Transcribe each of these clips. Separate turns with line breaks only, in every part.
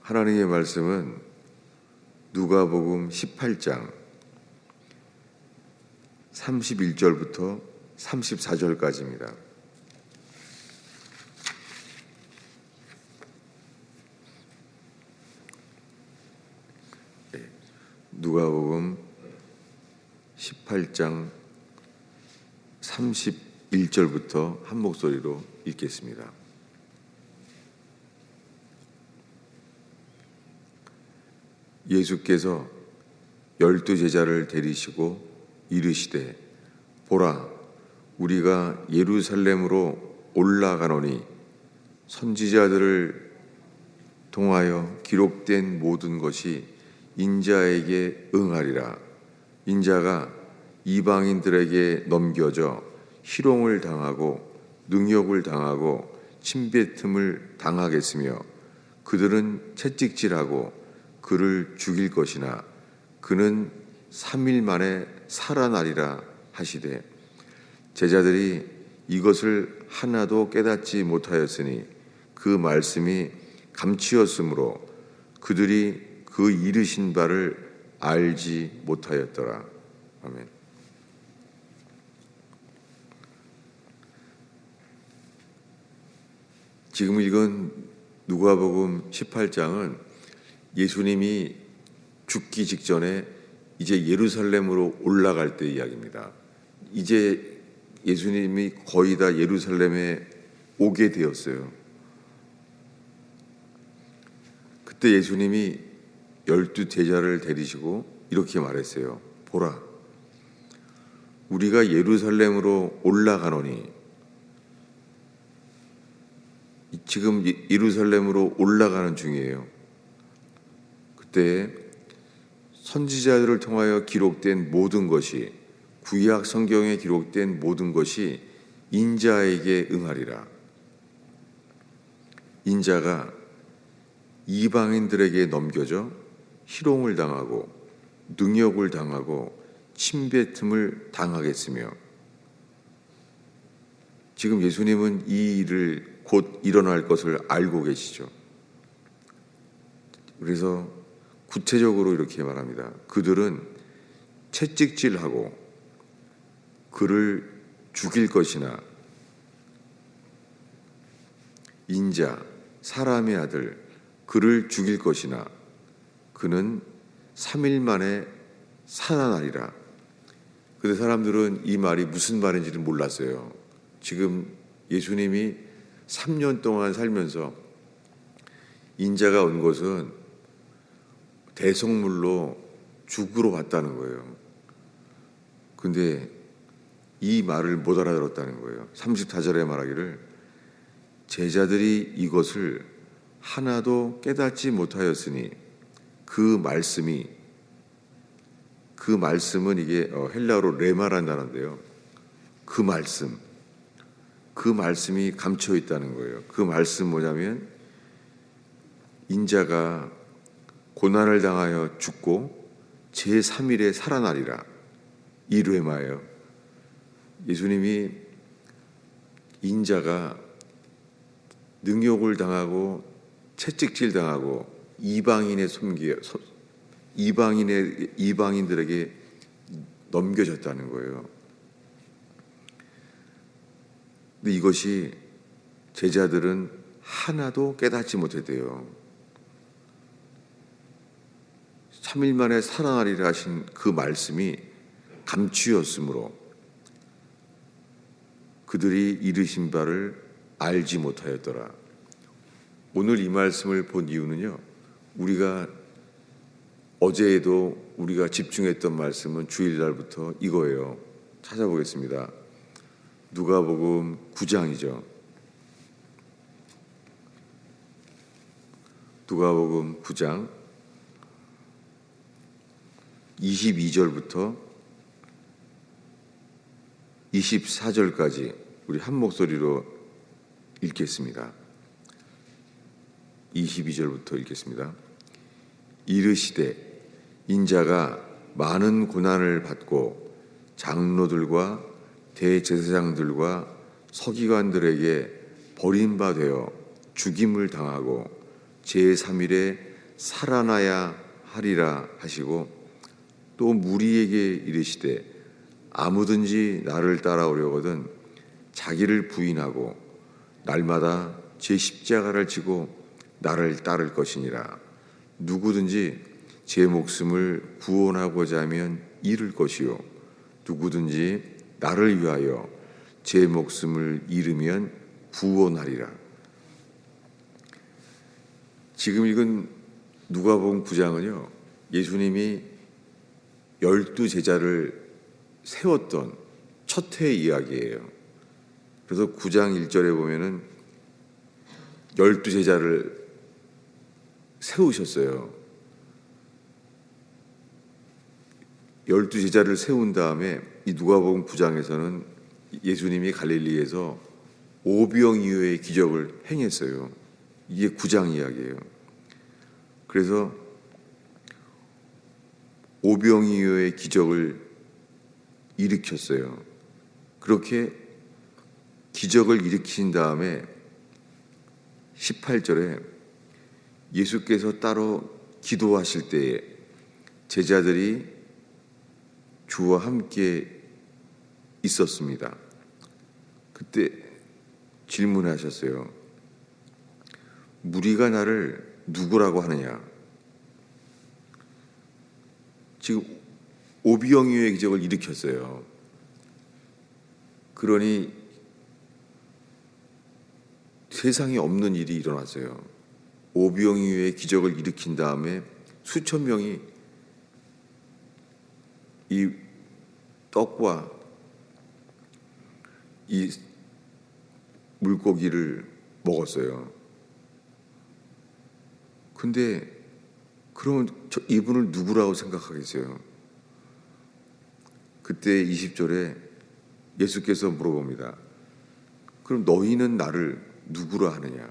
하나님의 말씀은 누가복음 18장 31절부터 34절까지입니다. 누가복음 18장 31절부터 한 목소리로 읽겠습니다. 예수께서 12제자를 데리시고 이르시되 보라 우리가 예루살렘으로 올라가노니 선지자들을 통하여 기록된 모든 것이 인자에게 응하리라. 인자가 이방인들에게 넘겨져 희롱을 당하고 능욕을 당하고 침뱉음을 당하겠으며 그들은 채찍질하고 그를 죽일 것이나 그는 3일 만에 살아나리라 하시되 제자들이 이것을 하나도 깨닫지 못하였으니 그 말씀이 감추었으므로 그들이 그 이르신 바를 알지 못하였더라. 아멘. 지금 읽은 누가복음 18장은 예수님이 죽기 직전에 이제 예루살렘으로 올라갈 때 이야기입니다. 이제 예수님이 거의 다 예루살렘에 오게 되었어요. 그때 예수님이 12제자를 데리시고 이렇게 말했어요. 보라, 우리가 예루살렘으로 올라가노니, 지금 예루살렘으로 올라가는 중이에요. 그때 선지자들을 통하여 기록된 모든 것이, 구약 성경에 기록된 모든 것이 인자에게 응하리라. 인자가 이방인들에게 넘겨져 희롱을 당하고 능욕을 당하고 침뱉음을 당하겠으며, 지금 예수님은 이 일을 곧 일어날 것을 알고 계시죠. 그래서 구체적으로 이렇게 말합니다. 그들은 채찍질하고 그를 죽일 것이나 인자, 사람의 아들, 그를 죽일 것이나 그는 3일 만에 살아나리라. 그런데 사람들은 이 말이 무슨 말인지를 몰랐어요. 지금 예수님이 3년 동안 살면서 인자가 온 것은 대성물로 죽으러 왔다는 거예요. 근데 이 말을 못 알아들었다는 거예요. 34절에 말하기를 제자들이 이것을 하나도 깨닫지 못하였으니 그 말씀은 이게 헬라어로 레마라는 단어인데요. 그 말씀이 감춰 있다는 거예요. 그 말씀 뭐냐면 인자가 고난을 당하여 죽고 제3일에 살아나리라. 이 레마예요. 예수님이 인자가 능욕을 당하고 채찍질 당하고 이방인들에게 넘겨졌다는 거예요. 근데 이것이 제자들은 하나도 깨닫지 못했대요. 3일 만에 살아나리라 하신 그 말씀이 감추었으므로 그들이 이르신 바를 알지 못하였더라. 오늘 이 말씀을 본 이유는요, 우리가 어제에도 우리가 집중했던 말씀은 주일날부터 이거예요. 찾아보겠습니다. 누가복음 9장이죠. 누가복음 9장 22절부터 24절까지 우리 한 목소리로 읽겠습니다. 22절부터 읽겠습니다. 이르시되 인자가 많은 고난을 받고 장로들과 대제사장들과 서기관들에게 버림받아 죽임을 당하고 제3일에 살아나야 하리라 하시고, 또 무리에게 이르시되 아무든지 나를 따라오려거든 자기를 부인하고 날마다 제 십자가를 지고 나를 따를 것이니라. 누구든지 제 목숨을 구원하고자 하면 잃을 것이요 누구든지 나를 위하여 제 목숨을 잃으면 구원하리라. 지금 읽은 누가복음 9장은요, 예수님이 12제자를 세웠던 첫 해 이야기예요. 그래서 9장 1절에 보면은 12제자를 세우셨어요. 12제자를 세운 다음에 이 누가복음 9장에서는 예수님이 갈릴리에서 오병이어의 기적을 행했어요. 이게 9장 이야기예요. 그래서 오병이어의 기적을 일으켰어요. 그렇게 기적을 일으킨 다음에 18절에 예수께서 따로 기도하실 때에 제자들이 주와 함께 있었습니다. 그때 질문하셨어요. 무리가 나를 누구라고 하느냐? 지금 오병이어의 기적을 일으켰어요. 그러니 세상에 없는 일이 일어났어요. 오병이어의 기적을 일으킨 다음에 수천 명이 이 떡과 이 물고기를 먹었어요. 근데 그러면 이분을 누구라고 생각하겠어요? 그때 20절에 예수께서 물어봅니다. 그럼 너희는 나를 누구라 하느냐?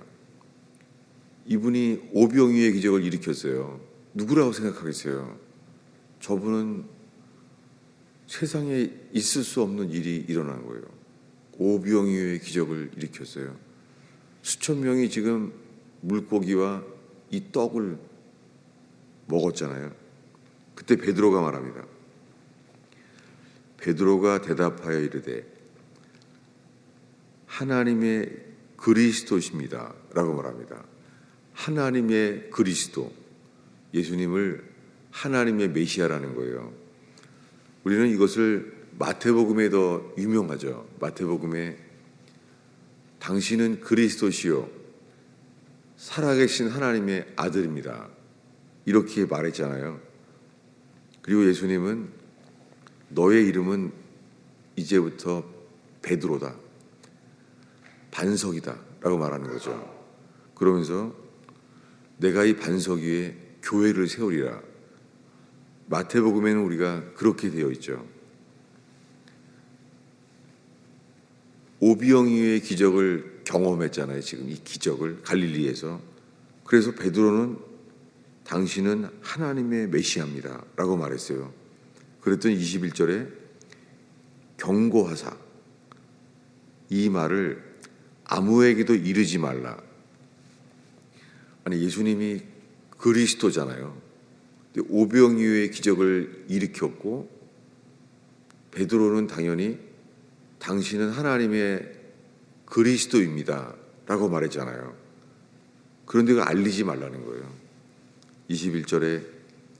이분이 오병이어의 기적을 일으켰어요. 누구라고 생각하겠어요? 저분은 세상에 있을 수 없는 일이 일어난 거예요. 오병이어의 기적을 일으켰어요. 수천 명이 지금 물고기와 이 떡을 먹었잖아요. 그때 베드로가 말합니다. 베드로가 대답하여 이르되 하나님의 그리스도십니다 라고 말합니다. 하나님의 그리스도, 예수님을 하나님의 메시아라는 거예요. 우리는 이것을 마태복음에 더 유명하죠. 마태복음에 당신은 그리스도시요 살아계신 하나님의 아들입니다 이렇게 말했잖아요. 그리고 예수님은 너의 이름은 이제부터 베드로다, 반석이다 라고 말하는 거죠. 그러면서 내가 이 반석 위에 교회를 세우리라. 마태복음에는 우리가 그렇게 되어 있죠. 오병이어의 기적을 경험했잖아요. 지금 이 기적을 갈릴리에서. 그래서 베드로는 당신은 하나님의 메시아입니다 라고 말했어요. 그랬더니 21절에 경고하사 이 말을 아무에게도 이르지 말라. 아니 예수님이 그리스도잖아요. 근데 오병이어의 기적을 일으켰고 베드로는 당연히 당신은 하나님의 그리스도입니다 라고 말했잖아요. 그런데 그걸 알리지 말라는 거예요. 21절에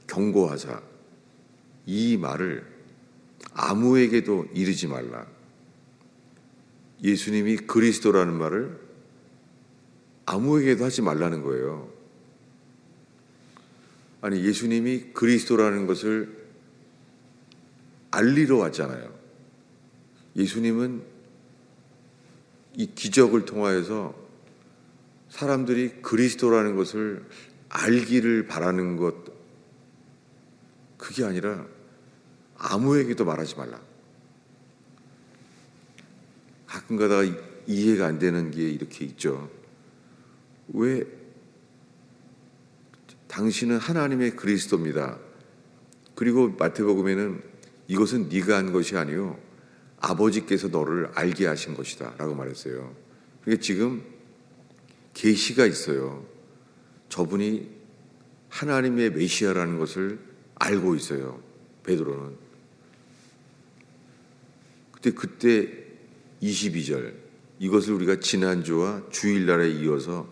경고하사 이 말을 아무에게도 이르지 말라. 예수님이 그리스도라는 말을 아무에게도 하지 말라는 거예요. 아니 예수님이 그리스도라는 것을 알리러 왔잖아요. 예수님은 이 기적을 통하여서 사람들이 그리스도라는 것을 알기를 바라는 것, 그게 아니라 아무에게도 말하지 말라. 가끔 가다가 이해가 안 되는 게 이렇게 있죠. 왜 당신은 하나님의 그리스도입니다. 그리고 마태복음에는 이것은 네가 한 것이 아니요 아버지께서 너를 알게 하신 것이다 라고 말했어요. 그러니까 지금 계시가 있어요. 저분이 하나님의 메시아라는 것을 알고 있어요. 베드로는. 그때 22절, 이것을 우리가 지난주와 주일날에 이어서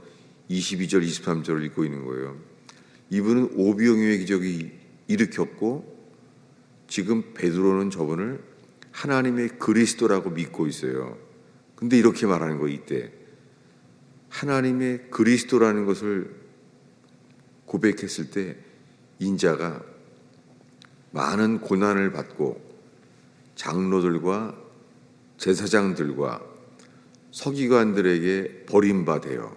22절, 23절을 읽고 있는 거예요. 이분은 오병이어의 기적이 일으켰고 지금 베드로는 저분을 하나님의 그리스도라고 믿고 있어요. 근데 이렇게 말하는 거예요. 이때 하나님의 그리스도라는 것을 고백했을 때 인자가 많은 고난을 받고 장로들과 제사장들과 서기관들에게 버림받아요.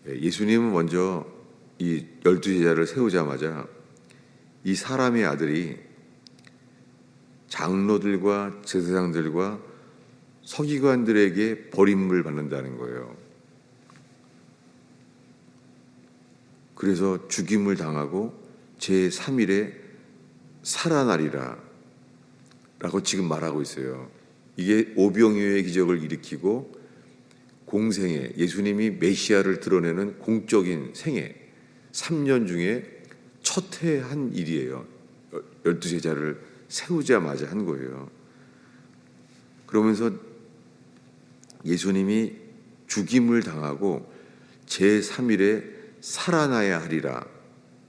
예수님은 먼저 이 12제자를 세우자마자 이 사람의 아들이 장로들과 제사장들과 서기관들에게 버림을 받는다는 거예요. 그래서 죽임을 당하고 제3일에 살아나리라 라고 지금 말하고 있어요. 이게 오병이어의 기적을 일으키고 공생애, 예수님이 메시아를 드러내는 공적인 생애 3년 중에 첫 해 한 일이에요. 12제자를 세우자마자 한 거예요. 그러면서 예수님이 죽임을 당하고 제3일에 살아나야 하리라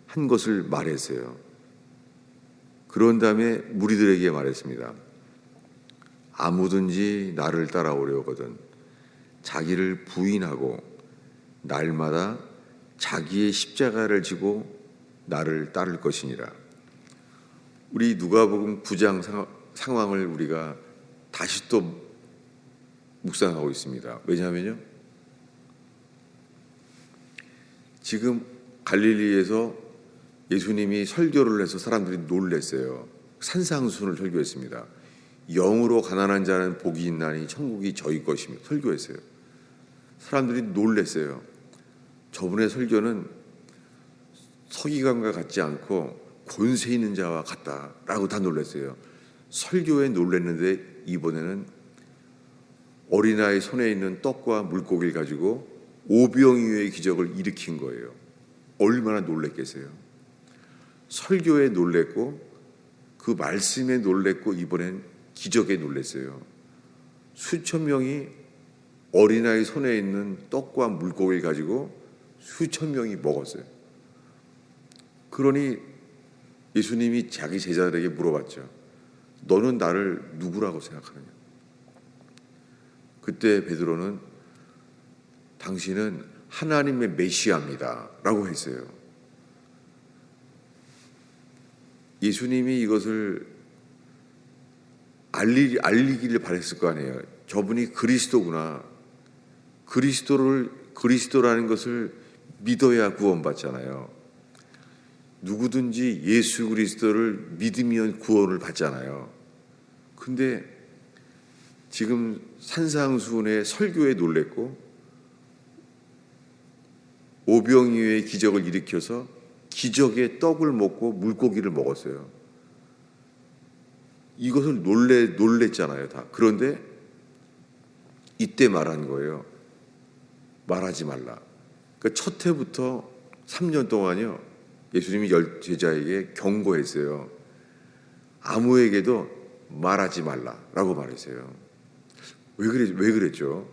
한 것을 말했어요. 그런 다음에 무리들에게 말했습니다. 아무든지 나를 따라오려거든 자기를 부인하고 날마다 자기의 십자가를 지고 나를 따를 것이니라. 우리 누가복음 9장 상황을 우리가 다시 또 묵상하고 있습니다. 왜냐하면요, 지금 갈릴리에서 예수님이 설교를 해서 사람들이 놀랬어요. 산상수훈을 설교했습니다. 영으로 가난한 자는 복이 있나니 천국이 저희 것이며 설교했어요. 사람들이 놀랬어요. 저분의 설교는 서기관과 같지 않고 권세 있는 자와 같다라고 다 놀랐어요. 설교에 놀랐는데 이번에는 어린아이 손에 있는 떡과 물고기를 가지고 오병이어의 기적을 일으킨 거예요. 얼마나 놀랬겠어요. 설교에 놀랬고 그 말씀에 놀랬고 이번엔 기적에 놀랬어요. 수천 명이 어린아이 손에 있는 떡과 물고기를 가지고 수천 명이 먹었어요. 그러니 예수님이 자기 제자들에게 물어봤죠. 너는 나를 누구라고 생각하느냐? 그때 베드로는 당신은 하나님의 메시아입니다 라고 했어요. 예수님이 이것을 알리기를 바랬을 거 아니에요. 저분이 그리스도구나. 그리스도라는 것을 믿어야 구원받잖아요. 누구든지 예수 그리스도를 믿으면 구원을 받잖아요. 근데 지금 산상수훈의 설교에 놀랬고 오병이어의 기적을 일으켜서 기적의 떡을 먹고 물고기를 먹었어요. 이것을 놀랬잖아요, 다. 그런데 이때 말한 거예요. 말하지 말라. 그러니까 첫 해부터 3년 동안요. 예수님이 제자에게 경고했어요. 아무에게도 말하지 말라라고 말했어요. 왜 그랬죠?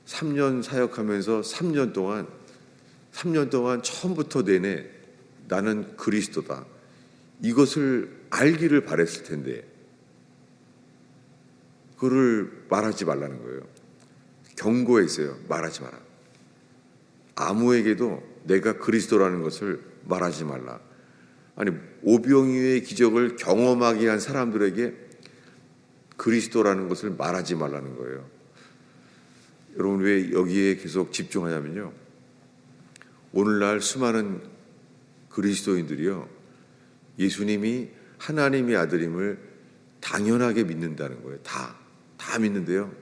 3년 사역하면서 3년 동안 처음부터 내내 나는 그리스도다. 이것을 알기를 바랬을 텐데 그를 말하지 말라는 거예요. 경고했어요. 말하지 마라. 아무에게도 내가 그리스도라는 것을 말하지 말라. 아니, 오병이어의 기적을 경험하게 한 사람들에게 그리스도라는 것을 말하지 말라는 거예요. 여러분, 왜 여기에 계속 집중하냐면요, 오늘날 수많은 그리스도인들이요, 예수님이 하나님의 아들임을 당연하게 믿는다는 거예요. 다 믿는데요.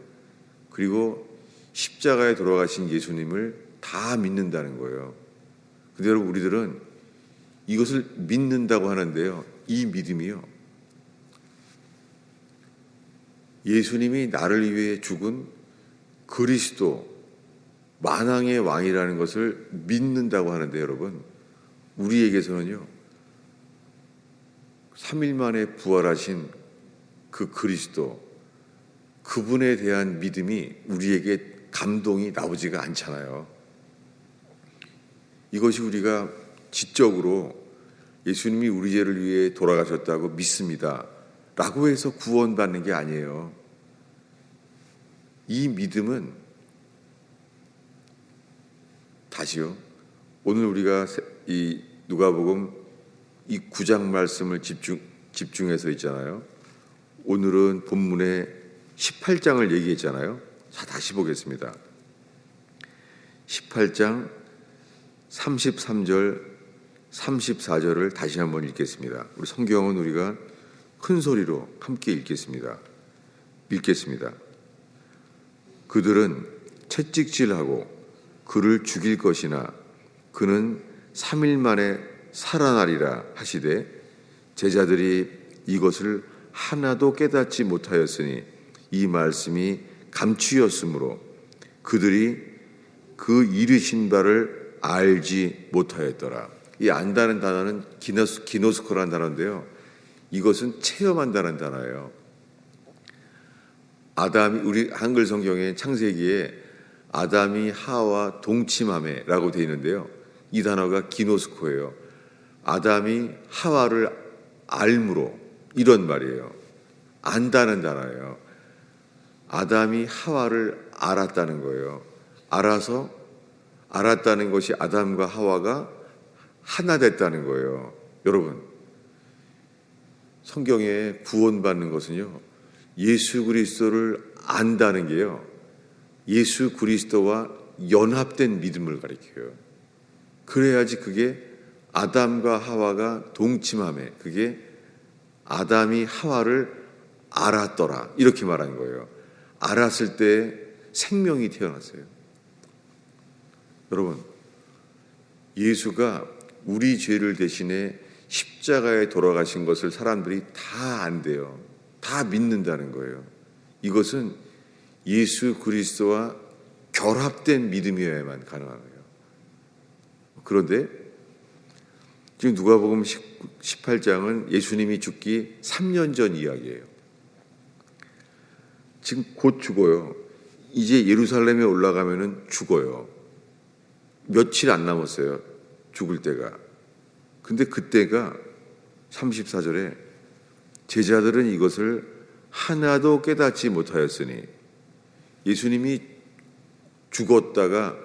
그리고 십자가에 돌아가신 예수님을 다 믿는다는 거예요. 근데 여러분, 우리들은 이것을 믿는다고 하는데요, 이 믿음이요, 예수님이 나를 위해 죽은 그리스도, 만왕의 왕이라는 것을 믿는다고 하는데 여러분, 우리에게서는요 3일 만에 부활하신 그 그리스도, 그분에 대한 믿음이 우리에게 감동이 나오지가 않잖아요. 이것이 우리가 지적으로 예수님이 우리 죄를 위해 돌아가셨다고 믿습니다 라고 해서 구원받는 게 아니에요. 이 믿음은, 다시요, 오늘 우리가 이 누가복음 이 9장 말씀을 집중해서 있잖아요. 오늘은 본문에 18장을 얘기했잖아요. 자, 다시 보겠습니다. 18장 33절 34절을 다시 한번 읽겠습니다. 우리 성경은 우리가 큰 소리로 함께 읽겠습니다. 그들은 채찍질하고 그를 죽일 것이나 그는 3일 만에 살아나리라 하시되 제자들이 이것을 하나도 깨닫지 못하였으니 이 말씀이 감추였으므로 그들이 그 이르신 바를 알지 못하였더라. 이 안다는 단어는 기노스코라는 단어인데요, 이것은 체험한다는 단어예요. 아담이, 우리 한글 성경의 창세기에 아담이 하와 동침하매라고 되어 있는데요, 이 단어가 기노스코예요. 아담이 하와를 알므로, 이런 말이에요. 안다는 단어예요. 아담이 하와를 알았다는 거예요. 알았다는 것이 아담과 하와가 하나 됐다는 거예요. 여러분, 성경에 구원받는 것은요, 예수 그리스도를 안다는 게요, 예수 그리스도와 연합된 믿음을 가리켜요. 그래야지 그게 아담과 하와가 동침함에, 그게 아담이 하와를 알았더라, 이렇게 말하는 거예요. 알았을 때 생명이 태어났어요. 여러분, 예수가 우리 죄를 대신해 십자가에 돌아가신 것을 사람들이 다 안대요. 다 믿는다는 거예요. 이것은 예수 그리스도와 결합된 믿음이어야만 가능한 거예요. 그런데 지금 누가복음 18장은 예수님이 죽기 3년 전 이야기예요. 지금 곧 죽어요. 이제 예루살렘에 올라가면은 죽어요. 며칠 안 남았어요, 죽을 때가. 근데 그때가 34절에 제자들은 이것을 하나도 깨닫지 못하였으니, 예수님이 죽었다가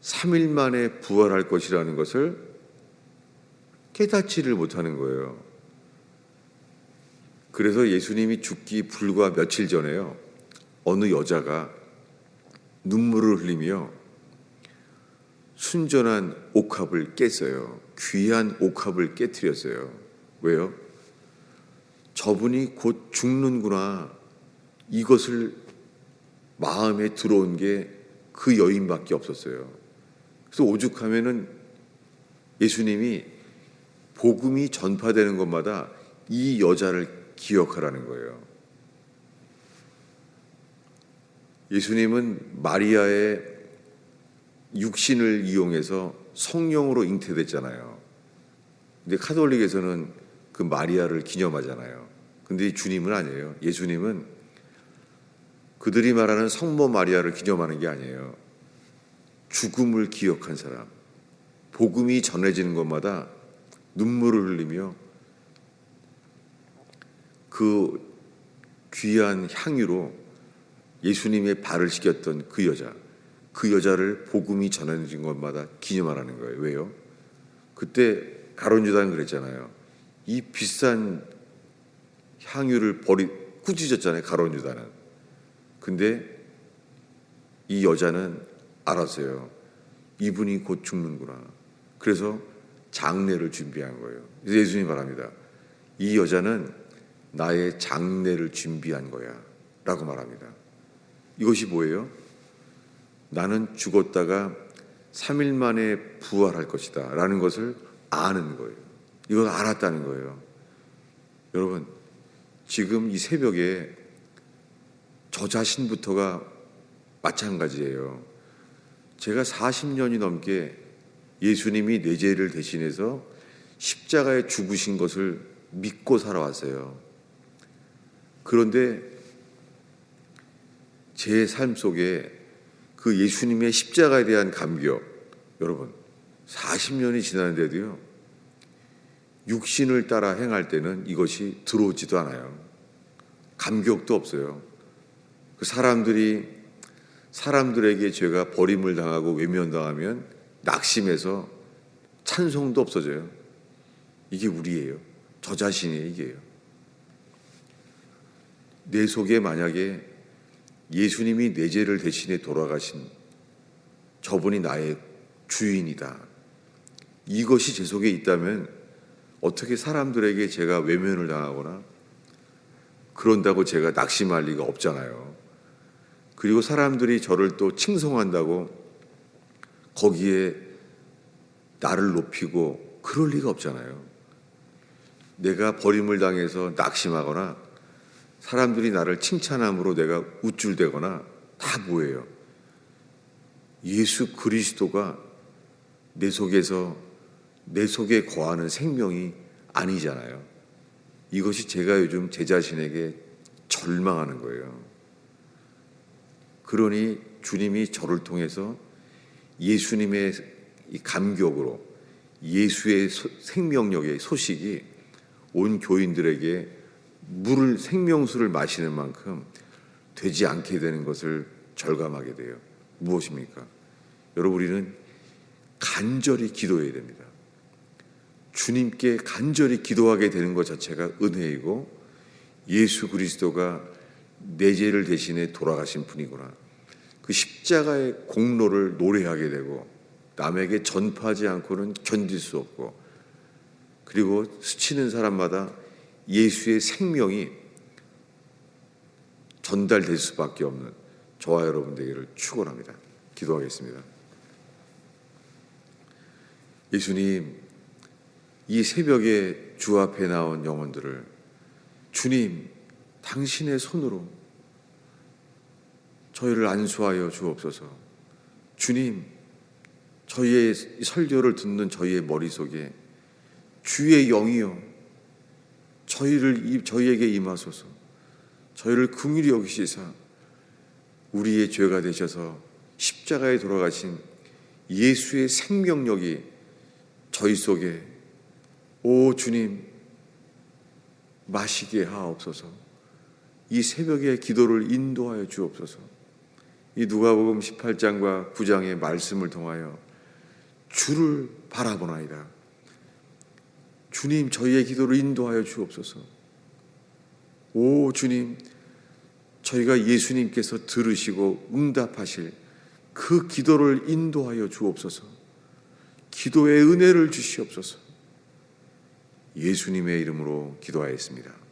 3일 만에 부활할 것이라는 것을 깨닫지를 못하는 거예요. 그래서 예수님이 죽기 불과 며칠 전에요, 어느 여자가 눈물을 흘리며 순전한 옥합을 깼어요. 귀한 옥합을 깨트렸어요. 왜요? 저분이 곧 죽는구나, 이것을 마음에 들어온 게 그 여인밖에 없었어요. 그래서 오죽하면은 예수님이 복음이 전파되는 것마다 이 여자를 기억하라는 거예요. 예수님은 마리아의 육신을 이용해서 성령으로 잉태됐잖아요. 근데 카톨릭에서는 그 마리아를 기념하잖아요. 근데 주님은 아니에요. 예수님은 그들이 말하는 성모 마리아를 기념하는 게 아니에요. 죽음을 기억한 사람, 복음이 전해지는 것마다 눈물을 흘리며 그 귀한 향유로 예수님의 발을 씻겼던 그 여자를 복음이 전해진 것마다 기념하라는 거예요. 왜요? 그때 가룟 유다는 그랬잖아요. 이 비싼 향유를 꾸짖었잖아요, 가룟 유다는. 근데 이 여자는 알았어요. 이분이 곧 죽는구나. 그래서 장례를 준비한 거예요. 그래서 예수님이 말합니다. 이 여자는 나의 장례를 준비한 거야 라고 말합니다. 이것이 뭐예요? 나는 죽었다가 3일 만에 부활할 것이다 라는 것을 아는 거예요. 이걸 알았다는 거예요. 여러분, 지금 이 새벽에 저 자신부터가 마찬가지예요. 제가 40년이 넘게 예수님이 내 죄를 대신해서 십자가에 죽으신 것을 믿고 살아왔어요. 그런데 제 삶 속에 그 예수님의 십자가에 대한 감격, 여러분 40년이 지났는데도요, 육신을 따라 행할 때는 이것이 들어오지도 않아요. 감격도 없어요. 그 사람들에게 죄가 버림을 당하고 외면당하면 낙심해서 찬송도 없어져요. 이게 우리예요. 저 자신의 이게요. 내 속에 만약에 예수님이 내 죄를 대신해 돌아가신 저분이 나의 주인이다, 이것이 제 속에 있다면 어떻게 사람들에게 제가 외면을 당하거나 그런다고 제가 낙심할 리가 없잖아요. 그리고 사람들이 저를 또 칭송한다고 거기에 나를 높이고 그럴 리가 없잖아요. 내가 버림을 당해서 낙심하거나 사람들이 나를 칭찬함으로 내가 우쭐대거나 다 뭐예요? 예수 그리스도가 내 속에 거하는 생명이 아니잖아요. 이것이 제가 요즘 제 자신에게 절망하는 거예요. 그러니 주님이 저를 통해서 예수님의 이 감격으로 예수의 생명력의 소식이 온 교인들에게 생명수를 마시는 만큼 되지 않게 되는 것을 절감하게 돼요. 무엇입니까? 여러분, 우리는 간절히 기도해야 됩니다. 주님께 간절히 기도하게 되는 것 자체가 은혜이고, 예수 그리스도가 내 죄를 대신해 돌아가신 분이구나, 그 십자가의 공로를 노래하게 되고 남에게 전파하지 않고는 견딜 수 없고, 그리고 스치는 사람마다 예수의 생명이 전달될 수밖에 없는 저와 여러분 되기를 축원합니다. 기도하겠습니다. 예수님, 이 새벽에 주 앞에 나온 영혼들을 주님 당신의 손으로 저희를 안수하여 주옵소서. 주님, 저희의 설교를 듣는 저희의 머릿속에 주의 영이여 저희에게 임하소서. 저희를 긍휼히 여기시사 우리의 죄가 되셔서 십자가에 돌아가신 예수의 생명력이 저희 속에, 오 주님, 마시게 하옵소서. 이 새벽의 기도를 인도하여 주옵소서. 이 누가복음 18장과 9장의 말씀을 통하여 주를 바라보나이다. 주님, 저희의 기도를 인도하여 주옵소서. 오 주님, 저희가 예수님께서 들으시고 응답하실 그 기도를 인도하여 주옵소서. 기도의 은혜를 주시옵소서. 예수님의 이름으로 기도하였습니다.